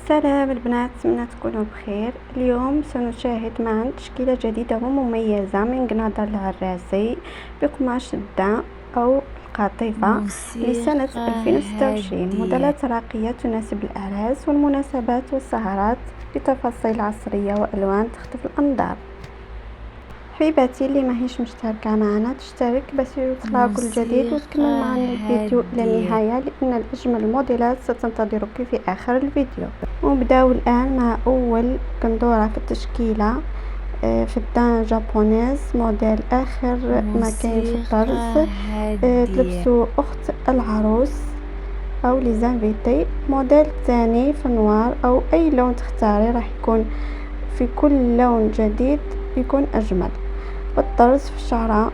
سلام البنات، أتمنى تكونوا بخير. اليوم سنشاهد معا تشكيلة جديدة ومميزة من قنادة العراسي بقماش الدان أو القطيفة لسنة 2026. موديلات راقية تناسب الأعراس والمناسبات والسهرات بتفاصيل عصرية وألوان تخطف الأنظار. حبيباتي اللي ماهيش مشتركة معنا تشترك باش يوصلها كل جديد وتكمل معنا الفيديو إلى النهاية، لأن الأجمل الموديلات ستنتظرك في آخر الفيديو. ونبداو الآن مع أول قندورة في التشكيلة في الدان جابونيز، موديل آخر ما كاين في الطرز. تلبسو أخت العروس أو لي زانفيتي. موديل ثاني في نوار أو أي لون تختاري، راح يكون في كل لون جديد يكون أجمل. بالطرز في الشعراء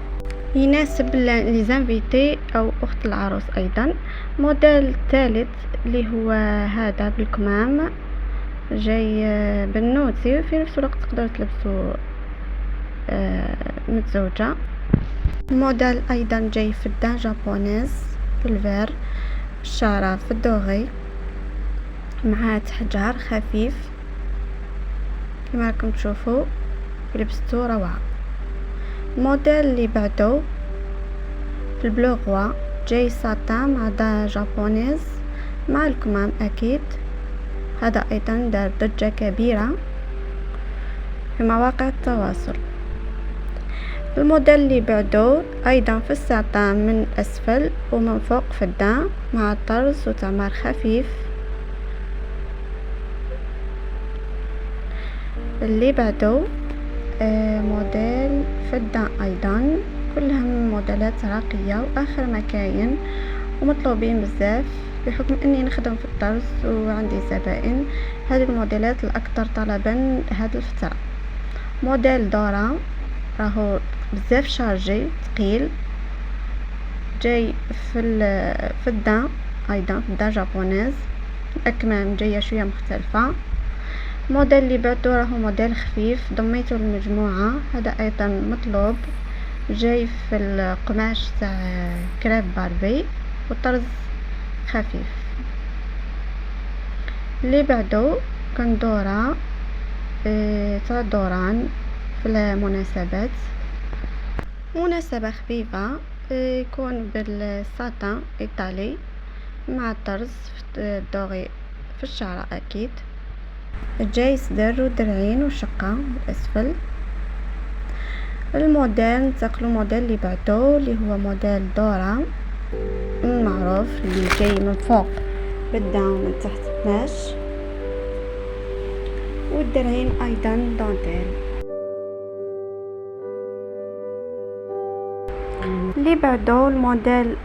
يناسب لي زانفيتي أو أخت العروس أيضا. موديل ثالث اللي هو هذا بالكمام، جاي بنوتي وفي نفس الوقت تقدروا تلبسوا متزوجة. موديل أيضا جاي في الدان جابونيز في الفير، الشعراء في الدوغي مع تحجار خفيف كما راكم تشوفوا، لبستو روعة. الموديل اللي بعده في البلوغوا، جاي ساتان مع دان جابونيز مع الكمام أكيد. هذا أيضا دار ضجة كبيرة في مواقع التواصل. الموديل اللي بعده أيضا في الساتان من أسفل ومن فوق في الدان مع طرز وتعمار خفيف. اللي بعده موديل في الدان أيضا، كلهم موديلات راقية وآخر ما كاين ومطلوبين بزاف بحكم اني نخدم في الطرز وعندي زبائن. هذه الموديلات الاكثر طلبا هذه الفتره. موديل دورا راهو بزاف شارجي ثقيل، جاي في الدان ايضا في الدان جابونيز، الاكمام جايه شويه مختلفه. موديل اللي بعده راهو موديل خفيف ضميته للمجموعه، هذا ايضا مطلوب، جاي في القماش تاع كريب باربي والطرز خفيف. اللي بعده قندورة تاع دوران في المناسبات، مناسبة خفيفة، يكون بالساتان ايطالي مع الطرز في الدوغي في الشعر اكيد، جاي صدر ودرعين وشقة بالاسفل. الموديل ننتقلوا موديل اللي بعده اللي هو موديل دورا المعروف، اللي جاي من فوق بالدان ومن تحت بناش والدرعين ايضا دانتيل. اللي بعده الموديل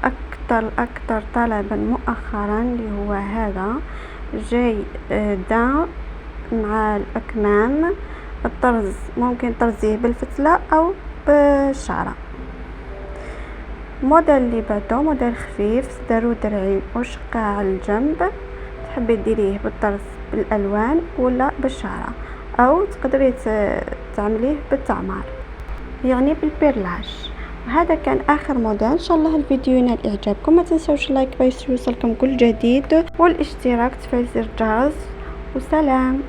اكثر طلبا مؤخرا اللي هو هذا، جاي دان مع الاكمام. الطرز ممكن طرزيه بالفتلة او بالشعرة. الموديل اللي بعده موديل خفيف، صدر ودرعين وشقة على الجنب، تحبي ديريه بالطرز بالالوان ولا بالشعرة، او تقدري تعمليه بالتعمار يعني بالبيرلاج. وهذا كان اخر موديل. ان شاء الله الفيديو ينال اعجابكم، ما تنسوش لايك باش يوصلكم كل جديد والاشتراك، تفعيل زر الجرس، وسلام.